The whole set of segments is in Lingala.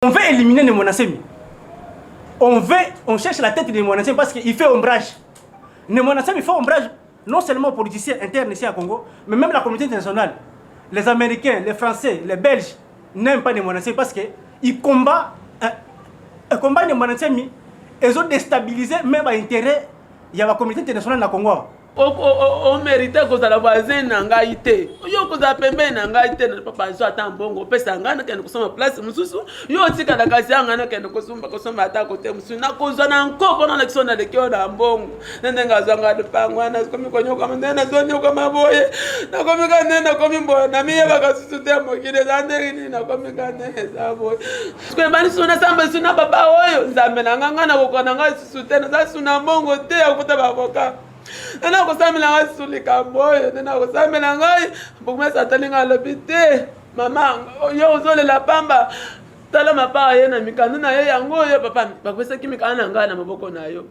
On veut éliminer les Monasemi. On cherche la tête des Monasemi parce qu'il fait ombrage. Les Monasemi font ombrage non seulement aux politiciens internes ici à Congo, mais même la communauté internationale. Les Américains, les Français, les Belges n'aiment pas les Monasemi parce qu'ils combattent les Monasemi. Ils ont déstabilisé même l'intérêt de la communauté internationale au Congo. On mérite que ça la voisine n'a été. Yo que ça pembe n'a été ne pas pas soit en bongo pesa ngana que nous sommes place mususu yo tika na kasi ngana que nous sommes à côté musu na koza na encore pendant l'élection de kyo na bongo nende ngazanga de pangwa na komi konyo kama nena zonyo kama boye na komi kanena komi boye na miye bakasusu tembo kile zanderi ni na komi kanena boye ko bani suna samba suna baba oyo nzambe na ngana ko kona ngasusu tena za suna bongo te akuta bavoka. Nena kosamela ngai sulika boye nena kosamela ngai bokumesa talinga lobite mama yo ozolela pamba tala mapa ye na mikanda na ye yango yo papa bakwesa kimikana ngai na maboko na yo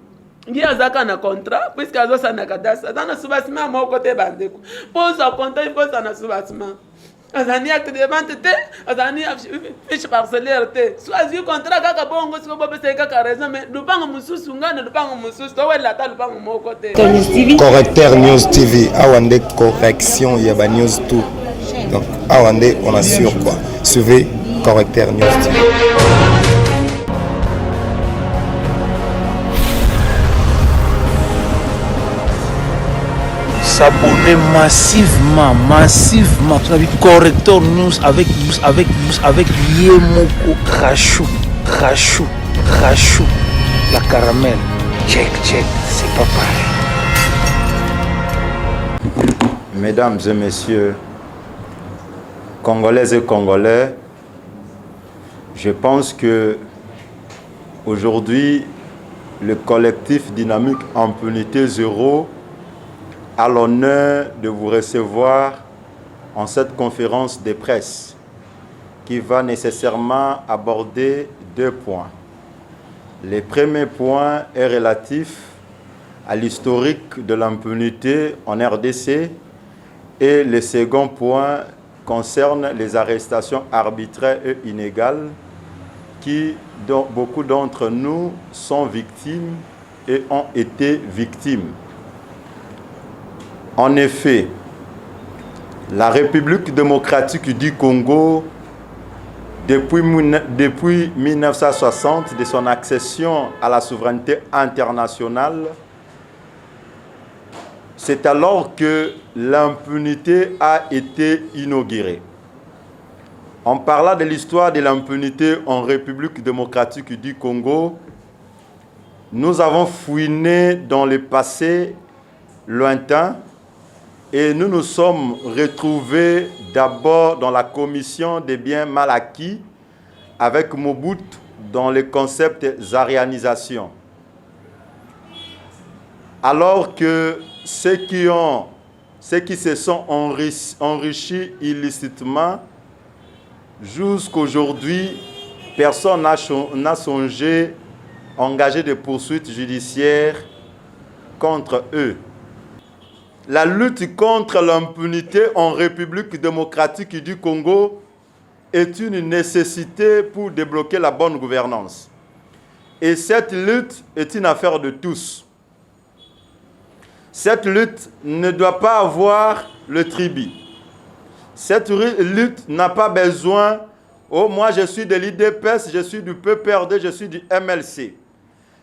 ngi azaka na contrat puisque azosa na kadasa dans subasima moko te bandeko pose au contrat il faut ça na subasima azani acte de vente te azani fiche parcellaire te choisir contrat kaka bongo siko bopesa kaka raison mais lupango mususu ngana lupango mususu to wela ta lupango moko te Correcteur News TV awande correction yaba news tout donc awande on assure quoi suivez Correcteur News TV. S'abonner massivement Correcteur News avec Yemoko Rachou la caramel check c'est pas pareil. Mesdames et messieurs, Congolaises et Congolais, je pense que aujourd'hui le collectif Dynamique Impunité Zéro a l'honneur de vous recevoir en cette conférence de presse qui va nécessairement aborder deux points. Le premier point est relatif à l'historique de l'impunité en RDC et le second point concerne les arrestations arbitraires et inégales dont beaucoup d'entre nous sont victimes et ont été victimes. En effet, la République démocratique du Congo, depuis 1960, de son accession à la souveraineté internationale, c'est alors que l'impunité a été inaugurée. En parlant de l'histoire de l'impunité en République démocratique du Congo, nous avons fouiné dans le passé lointain et nous nous sommes retrouvés d'abord dans la commission des biens mal acquis avec Mobutu dans le concept zarianisation. Alors que ceux qui se sont enrichis illicitement, jusqu'aujourd'hui, personne n'a songé à engager des poursuites judiciaires contre eux. La lutte contre l'impunité en République démocratique du Congo est une nécessité pour débloquer la bonne gouvernance. Et cette lutte est une affaire de tous. Cette lutte ne doit pas avoir le tribut. Cette lutte n'a pas besoin « Oh, moi je suis de l'IDPS, je suis du PPRD, je suis du MLC ».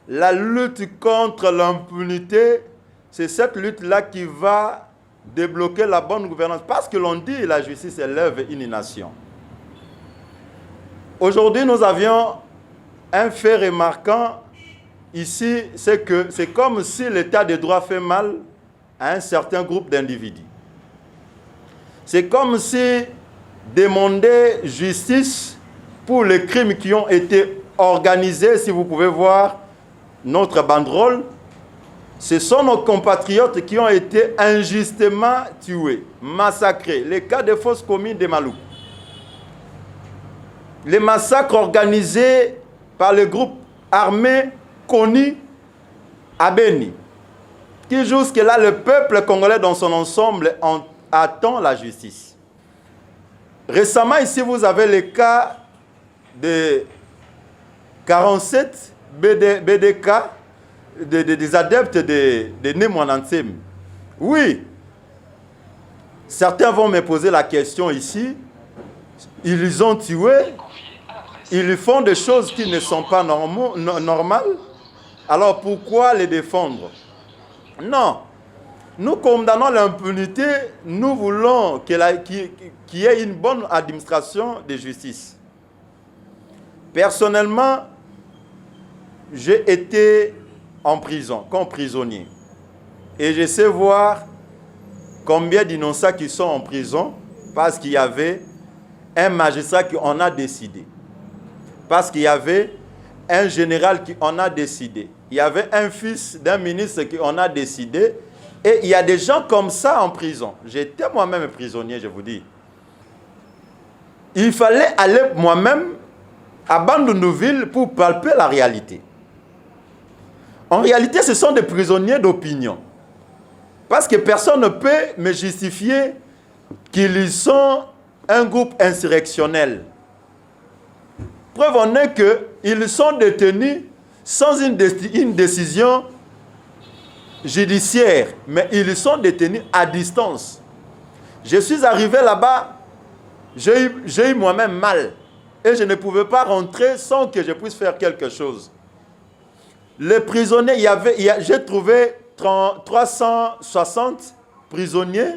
La lutte contre l'impunité, c'est cette lutte-là qui va débloquer la bonne gouvernance. Parce que l'on dit que la justice élève une nation. Aujourd'hui, nous avions un fait remarquant ici, c'est que c'est comme si l'état de droit fait mal à un certain groupe d'individus. C'est comme si demander justice pour les crimes qui ont été organisés, si vous pouvez voir notre banderole, ce sont nos compatriotes qui ont été injustement tués, massacrés. Les cas de fausses communes de Malou. Les massacres organisés par les groupes armés connus à Beni. Qui jusque-là, le peuple congolais dans son ensemble attend la justice. Récemment, ici, vous avez le cas de 47 BDK des adeptes de Némoinansem. Oui, certains vont me poser la question ici. Ils les ont tués. Ils font des choses qui ne sont pas normales. Alors pourquoi les défendre? Non. Nous condamnons l'impunité. Nous voulons qu'il y ait une bonne administration de justice. Personnellement, j'ai été en prison, comme prisonnier. Et je sais voir combien d'innocents qui sont en prison parce qu'il y avait un magistrat qui en a décidé. Parce qu'il y avait un général qui en a décidé. Il y avait un fils d'un ministre qui en a décidé. Et il y a des gens comme ça en prison. J'étais moi-même prisonnier, je vous dis. Il fallait aller moi-même à Bandundouville pour palper la réalité. En réalité, ce sont des prisonniers d'opinion. Parce que personne ne peut me justifier qu'ils sont un groupe insurrectionnel. Preuve en est qu'ils sont détenus sans une décision judiciaire, mais ils sont détenus à distance. Je suis arrivé là-bas, j'ai eu moi-même mal et je ne pouvais pas rentrer sans que je puisse faire quelque chose. Les prisonniers, j'ai trouvé 360 prisonniers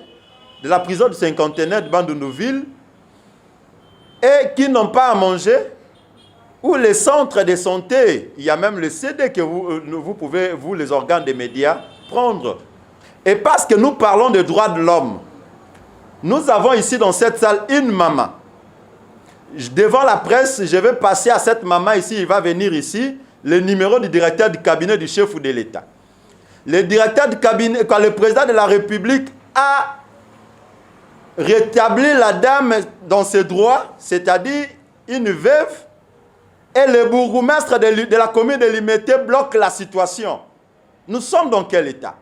de la prison du cinquantenaire de Bandundouville et qui n'ont pas à manger, ou les centres de santé, il y a même le CD que vous pouvez, vous les organes des médias, prendre. Et parce que nous parlons des droits de l'homme, nous avons ici dans cette salle une maman. Devant la presse, je vais passer à cette maman ici, il va venir ici, le numéro du directeur du cabinet du chef de l'État. Le directeur du cabinet, quand le président de la République a rétabli la dame dans ses droits, c'est-à-dire une veuve, et le bourgmestre de la commune de Limete bloque la situation. Nous sommes dans quel état?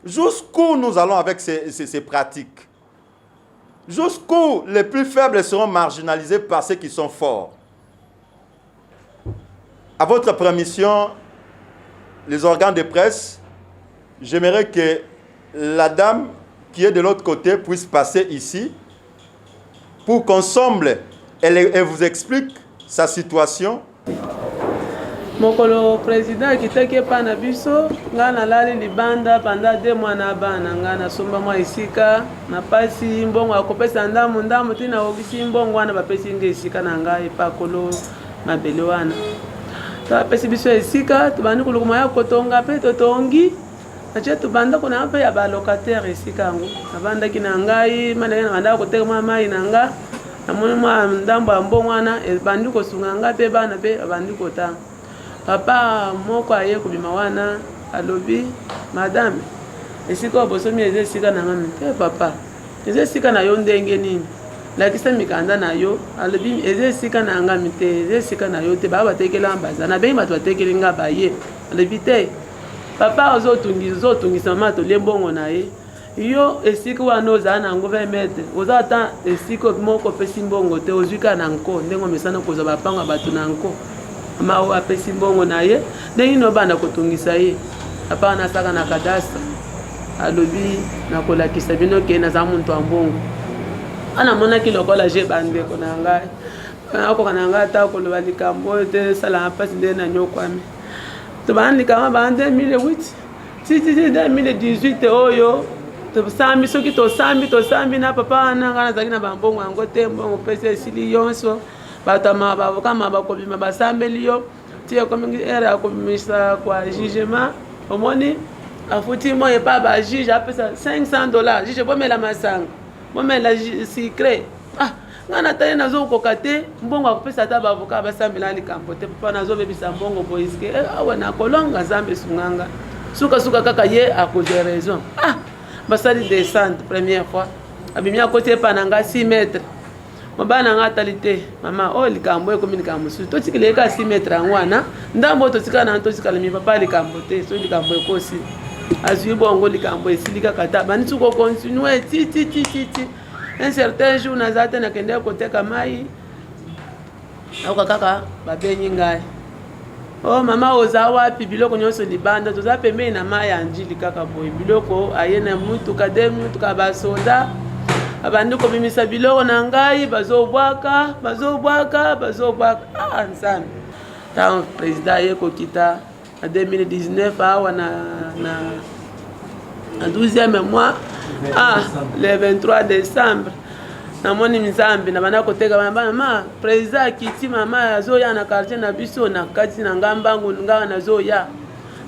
Jusqu'où nous allons avec ces pratiques? Jusqu'où les plus faibles seront marginalisés par ceux qui sont forts? À votre permission, les organes de presse, j'aimerais que la dame qui est de l'autre côté puisse passer ici pour qu'ensemble, elle vous explique sa situation. Mokolo président kitaki pa na biso nga na lali libanda pendant 2 mois na bana nga na somba mwa isika na pasi mbongo akopesa ndamu tina obisi mbongo wana bapesi nge isika na ngai pa kolo mabele wana ta pesi biso isika tubandi kulukuma ya kotonga pe totongi ache tubanda kuna pe ya ba locataire isika ngo abanda kina ngai mana na banda koteka mai na nga amoni mwa ndambo ya mbongo wana ebandi kosunga nga pe bana pe abandi kota papa moko aye kubima wana alobi madame esika obosomi eze sika na ngami te papa eze sika na yo ndenge nini lakisa mikanda na yo alobi eze sika na ngami te eze sika na yo te baba tekela mbaza na bengi bato batekeli nga baye alobi te papa ozotungisa mama toliembongo na ye yo esika wana ozala na ngo 20 metre oza ata esika moko opesi mbongo te ozwika na nko ndenge omesana kozwa bapanga bato na nko mama apesi mbongo na ye ndenge nini obanda kotungisa ye papa nasaka na kadastre alobi nakolakisa bino ke naza muntu ya mbongo ana monaki lokola je bandeko na ngai akoka na ngai ata koloba likambo te sala mpasi nde na nyokwami tobana likama ba 2008 titi 2018 oyo tosambi soki tosambi na papa wana nga nazalaki na bambongo yango te mbongo pesi esili yonso bato bavokama bakobima basambeli yo ti ekomi ere ya kobimisa kwa jugement omoni afuti mo epa bajuge apesa $500 juge bomela masanga bomela secret nga natali nazokoka te mbongo akopesa ata bavoka basambela likambo te papa nazobebisa mbongo boiske awa nakolonga nzambe esunganga suka kaka ye akozwa raison basali descente première fois abimi akoti epa na nga 6 mètres mobana nga atali te mama oyo likambo ekomi likambo mosusu totikila eka 6 mètre yango wana ndambo oyo totikala na totikala mi papa likambo te so likambo ekosi azwi bongo likambo esili kaka ta bandisi kokontinue ti un certain jour naza te nakendeki koteka mai nakoka kaka babengi ngai oh mama oza wapi biloko nyonso libanda toza pembeni na mai ya njili kaka boye biloko aye na mutuka de mutuka basoda abandi kobimisa biloko na ngai bazobwaka nzambe ntango président aye kokita na 2019 awa na 12e mois le 23 décembre namoni nzambe na bana koteka mama président akiti mama azoya na quartier na biso na kati na ngambangu nga nazoya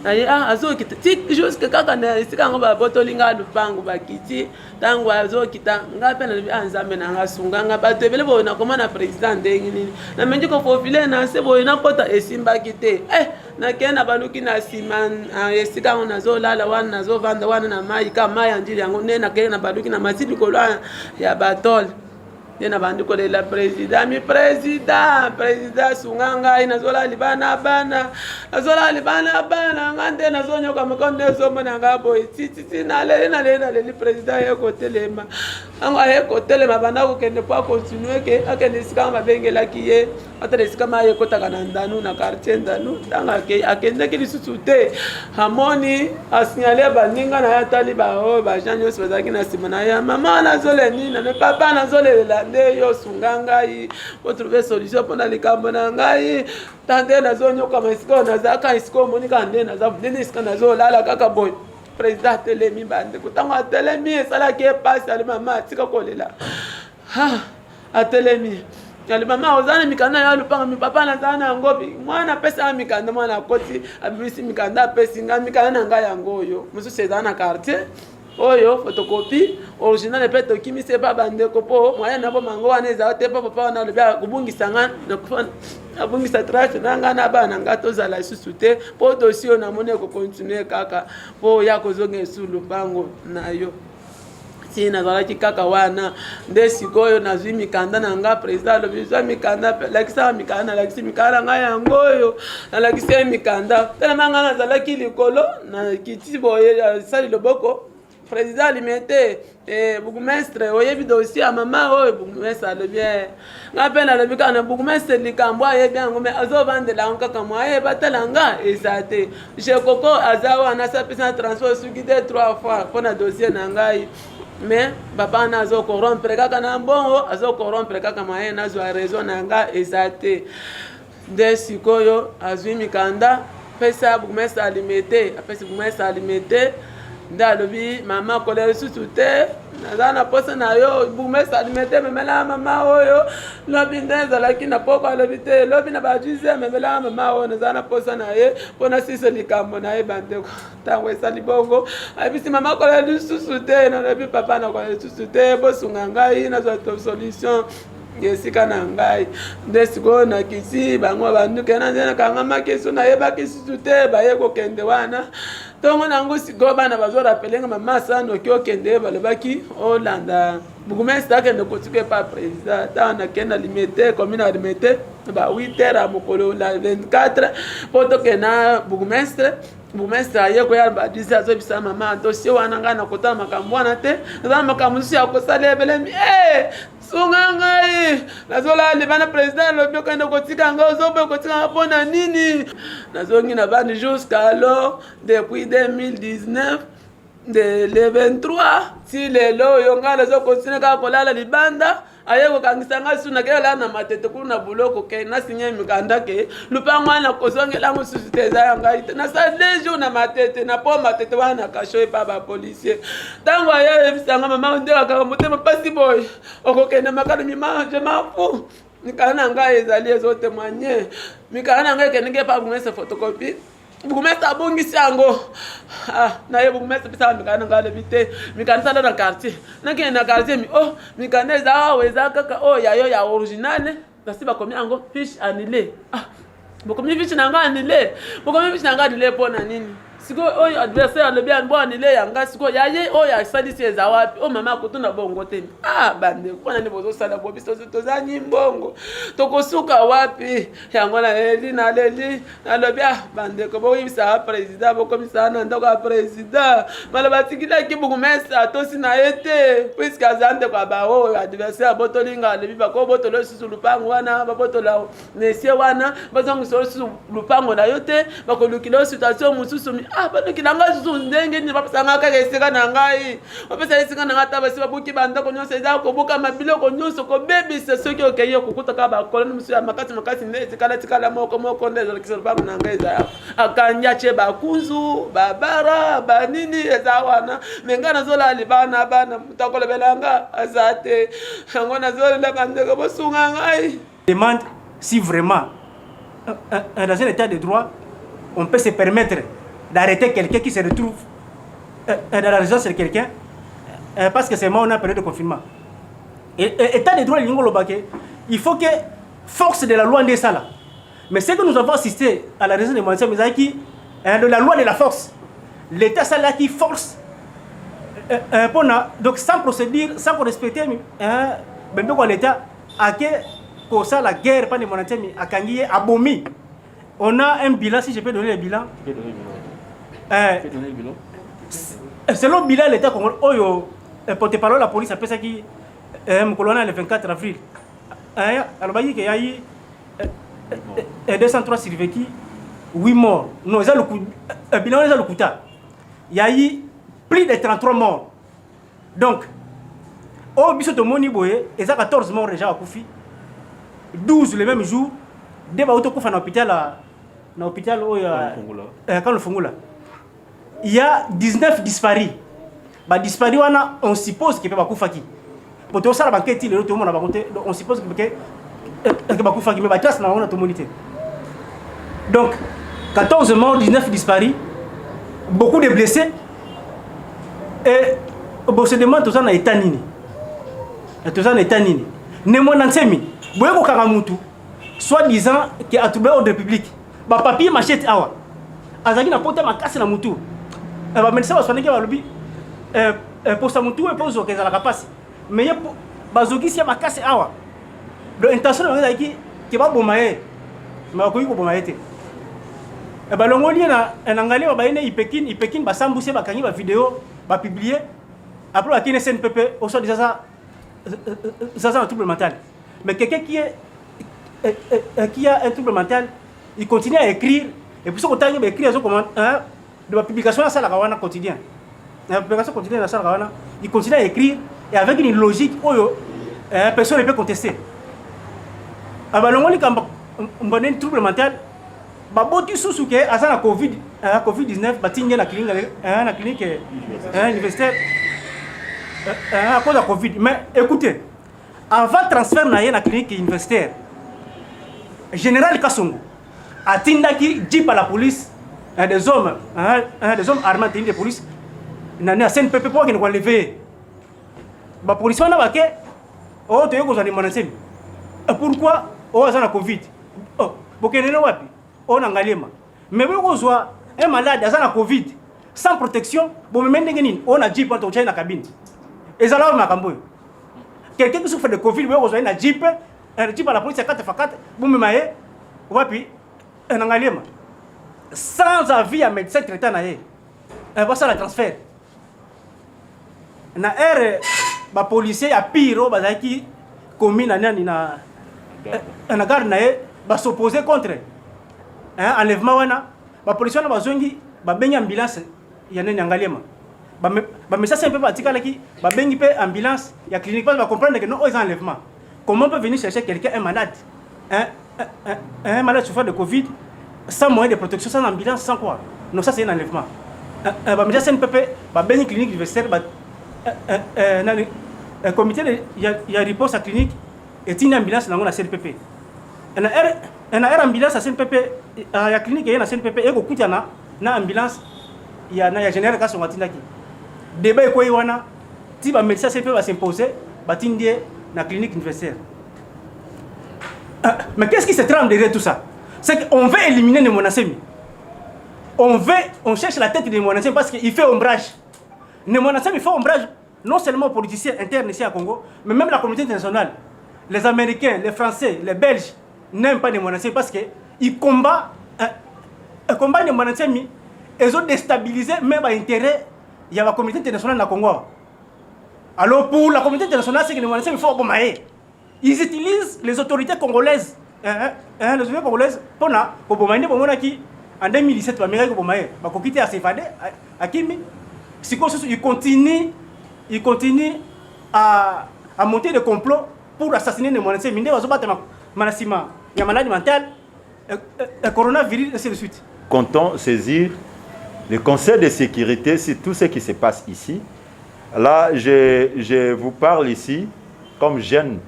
na ye azokita tik jusque kaka na esika ngo babotoli nga lupango bakiti tango azokita nga pe na nzambe na nga sunga nga bato ebele boye na komona président ndenge nini na menji ko profile na se boye na kota esimba kite na kena baluki na siman esika ngo nazolala wana nazovanda wana na mai kama mai anjili yango ne na kena baluki na masidi kolwa ya batol na bandi kolela président mi président sunga ngai nazola libana bana ngande nazonyoka makonde somona ngabo titi naleli président yekotelema anga yekotelema banda kokende po continuer ke akende sika babengelaki ye atale sika ma yekotaka na ndanu na quartier ndanu tanga akende ki lisusu te hamoni asignale baninga na yatali ba Jean nyonso bazaki na sima na ya mama nazole nini na papa nazolela nde yo sunga ngai po trouver solution pona likambo na ngai tande nazonyoka masiko nazaka isiko monika nde nazavudeni sika nazolala kaka boy président telemi bande kutanga telemi sala ke passe ali mama tika kolela atelemi ali mama ozana mikanda ya lupanga mi papa na zana ngobi mwana pesa mikanda mwana koti abisi mikanda pesa nga mikanda na ngai yangoyo musu sezana quartier oyo photocopie original pe to kimi se ba bande ko po moya na bo mango wana za te papa na lobya kubungisa ngana abungisa trash nanga na bana ngato za la susute po dossier na mone ko continuer kaka po ya ko zonge sulu bango nayo sina zalaki kaka wana nde sikoyo nazwi mikanda na nga président lobizwa mikanda lakisa mikanda nga yangoyo na lakisa mikanda tena manga nazalaki likolo na kiti boye sali loboko président alimete bourgmestre oyebi dossier ya mama oyo bourgmestre alobie nga mpe nalobi kaka na bourgmestre likambo ayebi yango me azovandela ngo kaka mwa ayeba tala nga eza te jekoko aza wana asapesa na transport soki te 3 fois mpo na dossier na ngai mais papa na azokorompre kaka na mbongo azokorompre kaka maye nazwa raison na nga eza te nde sikoyo azwi mikanda pesa bourgmestre alimete apesi bourgmestre alimete nde alobi mama kolele susu te naza na posa na yo bourgmestre alimete memela mama oyo lobi nde ezalaki na poko alobi te lobi na bajuise memela mama oyo naza na posa na ye mpo na sise likambo na ye bandeko ntango esali bongo ayebisi mama kolele susu te nalobi papa na kolele susu te bosunga ngai nazwa solution esika na ngai nde sikoyo nakisi bango banduke na nzela kangamaki so nayebaki susu te baye kokende wana ntongo nango sikoyo bana bazorapelenga mama sano oki okende balobaki olanda bourgmestre akende kotuke pa président ntango nakende alimete commune alimete ba 8h ya mokolo la 24 mpo tokenda bourgmestre aye koya badisi azobisa mama dossier wana ngai nakotala makambo wana te nazala makambo mosusu ya kosala ebelemi sunga ngai nazola libana président lobi okende kotika ngai ozobe kotika ngai mpo na nini nazongi na bandi jusqu'alors depuis 2019 le 23 si lelo oyo ngai nazokontinue kaka kolala libanda aye kokangisa ngai su nakela na matete kuna na buloko ke nasinye mikanda ke lupango wana kozongela ngo susu te eza ya ngai te nasala 2 jours na matete na po matete wana kasho epa bapolisier ntango aye ebisanga mama ndekaka motema pasi boy okokende makalo mima je m'en mikanda na ngai ezali ezotémoigner mikanda na ngai ekendenge pa bourgmestre photocopie bourgmestre abongisi yango naye bourgmestre pesa mikanda ngai alobi te mikanda sala na quartier nakende na quartier mikanda eza awa eza kaka oyo yayo ya original basi bakomi yango fiche annulé bokomi fiche na ngai annulé mpo na nini siko oyo adversaire le bien bon ile yanga siko yaye oyo asalisi eza wapi o mama kotuna bongo te bande kona ni bozo sala bo biso tozanyi mbongo tokosuka wapi yango na eli na le bien bande ko bo yibisa president bo komisa na ndoko ya president mala batikila ki bugu mesa to sina ete puisque azande kwa ba o adversaire botolinga le biba ko botolo susu lupango wana ba botola nesie wana bazangu susu lupango na yote bakolukilo situation mususu bano kilanga susu ndenge ni bapesanga kaka esika na ngai bapesa esika na ngata basi babuki banda ko nyonso eza ko buka mabilo ko nyonso ko bebisa soki okeye kokuta ka ba koloni musu ya makasi nde tikala moko nde kisolo bangu na ngai za akanja che bakunzu babara banini eza wana menga nazola libana bana mutakola belanga azate yango nazola bande ko bosunga ngai demande si vraiment dans un état de droit on peut se permettre d'arrêter quelqu'un qui se retrouve dans la résidence de quelqu'un parce que c'est moi on a période de confinement. Et état de droit, il faut que force de la loi n'est ça là. Mais c'est que nous avons assisté à la résidence de Moïse Mizaki, de la loi de la force. L'état ça là qui force, donc sans procédure, sans respecter l'état, à que ça la guerre, pas de monarchie, à Kangié, à Bomi. On a un bilan, si je peux donner le bilan. Selon le bilan, l'État congolais, porte-parole de la police, après ça qui le 24 avril. Alors, il y a eu 203 survécus, 8 morts. Non, le bilan est le Kouta. Il y a eu plus de 33 morts. Donc, au biso de Moniboye, il y a 14 morts déjà à Koufi, 12 le même jour, des bateaux Koufa dans l'hôpital quand le Fongula. Il y a 19 disparus. Disparus, on suppose qu'il peut pas Koufaki. Pour tout ça, la banquette, tout le monde a raconté, on suppose qu'il peut pas Koufaki, mais la classe n'a pas de monité. Donc, 14 morts, 19 disparus, beaucoup de blessés. Et on se demande tout ça dans l'état nini. Tout ça dans l'état nini. Némo Nansemi, Boyoko Karamutu, soi-disant qu'il a trouvé l'ordre public. Papier machette awa. Azaki na porte ma casse na mutu. Médecin va soigner qui va pour sa mutu et pour zo qu'elle a la capacité. Mais bazoki si ma casse awa. L'intention de qui va bomaye. Mais ko ko bomaye te. Longolia na angalé ba ine ipekin ba sambuse ba kangi ba vidéo ba publier. Après la SNPP au sort de ça un trouble mental. Mais quelqu'un qui a un trouble mental, il continue à écrire. Et puis, ce qu'on a écrit de la publication dans la salle quotidien. La publication quotidienne dans la salle, il continue à écrire et avec une logique où personne ne peut contester. Alors, on a un trouble mental. Si sous que la COVID-19, la clinique universitaire à cause de la COVID. Mais écoutez, avant le transfert dans la clinique universitaire, Général Kassongo a tindaki dit par la police des hommes armés de police nani a CNPP pour qu'ils ne lever. La police n'a pas que oh tu es aux animaux. Pourquoi oh ça la Covid oh bokene wapi oh nangalema mais vous soit un malade ça la Covid sans protection bon mais ndengeni on a jeep pour toucher la cabine et ça là makambo quelqu'un qui souffre de Covid vous soit na jeep à la police à 4x4 bon mais wapi nangalema sans avis à médecin traitant na yé va ça la transfert na ba policier a pire bazaki commis na nani na garde na yé ba s'opposer contre enlèvement wana ba policier na bazongi ba bengi ambulance ya nani nangalema ba message un peu patika laki ba bengi pe ambulance ya clinique pas ba comprendre que non aux enlèvements. Comment on peut venir chercher quelqu'un, un malade, un malade souffrant de Covid, sans moyen de protection, sans ambulance, sans quoi? Non, ça c'est un enlèvement. Mais c'est un peu, une clinique universitaire, un comité, il y a réponse à la clinique, et une ambulance dans la CNPP. Il y a une ambulance à CNPP, la clinique, il y a une CNPP, et il y a une ambulance, il y a un général qui sont attendus. Débat est quoi, il y a si le médecin CNPP va s'imposer, il y a la clinique universitaire. Mais qu'est-ce qui se trame derrière tout ça? C'est qu'on veut éliminer les monacémies. on cherche la tête de Moanassem parce qu'il fait ombrage. Moanassem, il fait ombrage non seulement aux politiciens internes ici à Congo, mais même la communauté internationale. Les Américains, les Français, les Belges n'aiment pas Moanassem parce qu'ils combattent Moanassem. Ils ont déstabilisé même l'intérêt de la communauté internationale au Congo. Alors pour la communauté internationale, c'est que Moanassem, il faut bombarder. Ils utilisent les autorités congolaises. Les autorités congolaises pour bombarder en 2017, ils quitté à s'effader, à Kimi. Ils continuent à monter des complots pour assassiner les Moanassem. Ils ont battu Manassima, il y a maladie mentale, le coronavirus, et ainsi de suite. Comptons saisir le Conseil de sécurité sur tout ce qui se passe ici. Là, je vous parle ici comme jeune,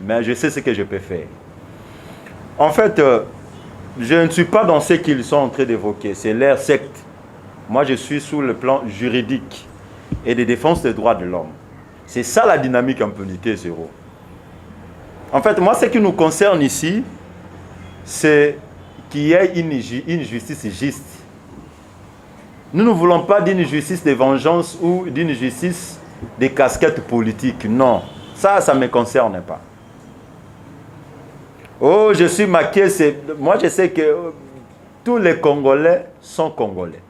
mais je sais ce que je peux faire. En fait, je ne suis pas dans ce qu'ils sont en train d'évoquer, c'est leur secte. Moi, je suis sur le plan juridique et de défense des droits de l'homme. C'est ça la dynamique impunité zéro. En fait, moi, ce qui nous concerne ici, c'est qu'il y ait une justice juste. Nous ne voulons pas d'une justice de vengeance ou d'une justice de casquettes politiques. Non, ça ne me concerne pas. Oh, je suis maqué. Moi, je sais que tous les Congolais sont Congolais.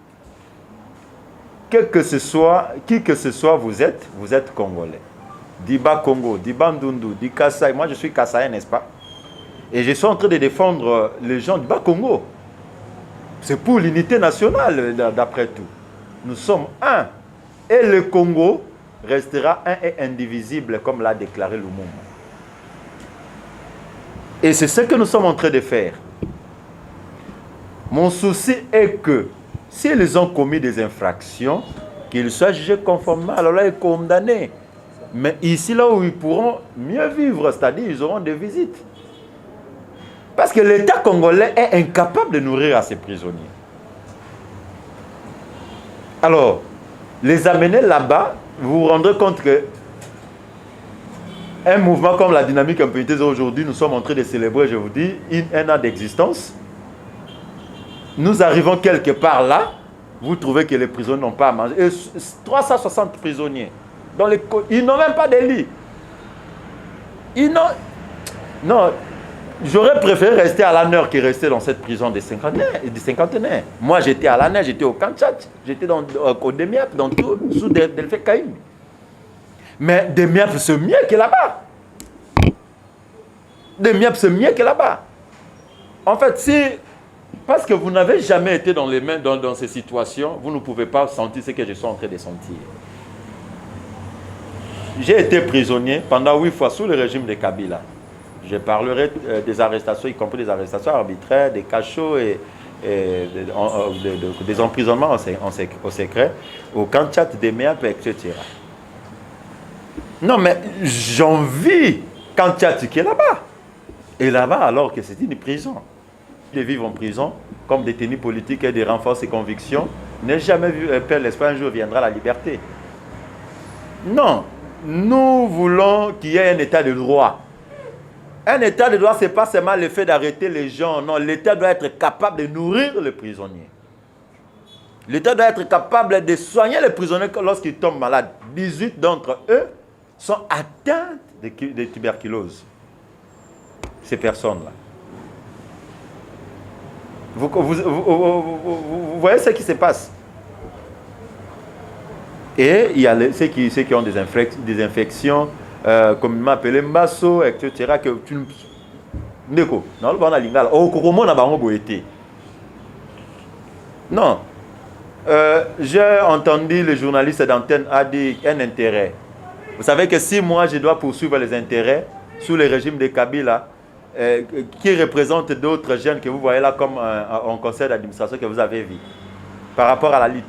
Qui que ce soit, vous êtes Congolais. Diba Congo, Diba Ndundu, Di Kassai. Moi, je suis Kassaïen, n'est-ce pas? Et je suis en train de défendre les gens du Bas-Congo. C'est pour l'unité nationale, d'après tout. Nous sommes un. Et le Congo restera un et indivisible, comme l'a déclaré Lumumba. Et c'est ce que nous sommes en train de faire. Mon souci est que, s'ils ont commis des infractions, qu'ils soient jugés conformément, alors là, ils sont condamnés. Mais ici, là où ils pourront mieux vivre, c'est-à-dire ils auront des visites. Parce que l'État congolais est incapable de nourrir à ses prisonniers. Alors, les amener là-bas, vous vous rendrez compte que un mouvement comme la dynamique impunité aujourd'hui, nous sommes en train de célébrer, je vous dis, un an d'existence. Nous arrivons quelque part là, vous trouvez que les prisonniers n'ont pas à manger. Et 360 prisonniers. Ils n'ont même pas de lit. Non, j'aurais préféré rester à l'année que rester dans cette prison des cinquantenaires. Moi, j'étais à l'année, j'étais au Kanchat, j'étais au Demiap, dans tout, sous Delphé Caïm. Mais Demiap, c'est mieux que là-bas. Demiap, c'est mieux que là-bas. En fait, parce que vous n'avez jamais été dans ces situations, vous ne pouvez pas sentir ce que je suis en train de sentir. J'ai été prisonnier pendant 8 fois sous le régime de Kabila. Je parlerai des arrestations, y compris des arrestations arbitraires, des cachots et des emprisonnements au secret, au Kanchat, des MEAP, etc. Non, mais j'envie Kanchat qui est là-bas. Et là-bas, alors que c'est une prison. De vivre en prison, comme détenu politique et de renforcer ses convictions, n'ai jamais vu perdre l'espoir, un jour viendra la liberté. Non, nous voulons qu'il y ait un état de droit. Un état de droit, ce n'est pas seulement le fait d'arrêter les gens. Non, l'État doit être capable de nourrir les prisonniers. L'État doit être capable de soigner les prisonniers lorsqu'ils tombent malades. 18 d'entre eux sont atteints de tuberculose. Ces personnes-là. Vous voyez ce qui se passe. Et il y a ceux qui ont des infections, communément appelées Mbasso, etc. Que tu Neko, non, le bana lingala. Oh, comment on a été. Non. J'ai entendu le journaliste d'antenne a dit un intérêt. Vous savez que si moi je dois poursuivre les intérêts sous le régime de Kabila, qui représente d'autres jeunes que vous voyez là comme un conseil d'administration que vous avez vu, par rapport à la lutte.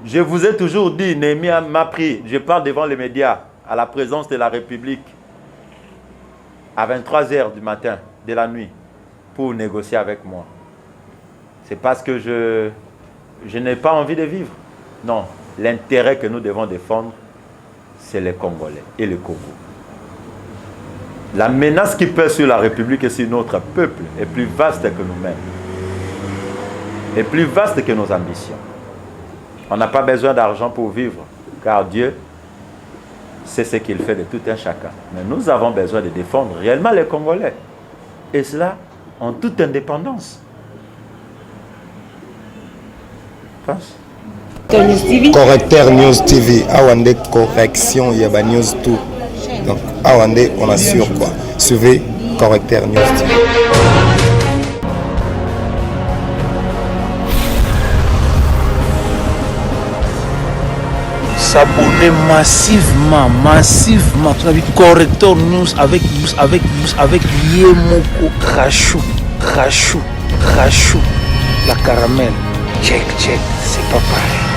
Je vous ai toujours dit, Némi m'a pris, je parle devant les médias, à la présence de la République, à 23h du matin, de la nuit, pour négocier avec moi. C'est parce que je n'ai pas envie de vivre. Non, l'intérêt que nous devons défendre, c'est les Congolais et le Congo. La menace qui pèse sur la République et sur notre peuple est plus vaste que nous-mêmes. est plus vaste que nos ambitions. On n'a pas besoin d'argent pour vivre, car Dieu sait ce qu'il fait de tout un chacun. Mais nous avons besoin de défendre réellement les Congolais. Et cela en toute indépendance. Pense. Correcteur News TV, Awande correction, il y a News tout. Donc, Awande, on assure quoi. Suivez Correcteur News TV. S'abonner massivement. Tu as vu Correcteur News avec Yemoko Crachou. La caramel. Check, c'est pas pareil.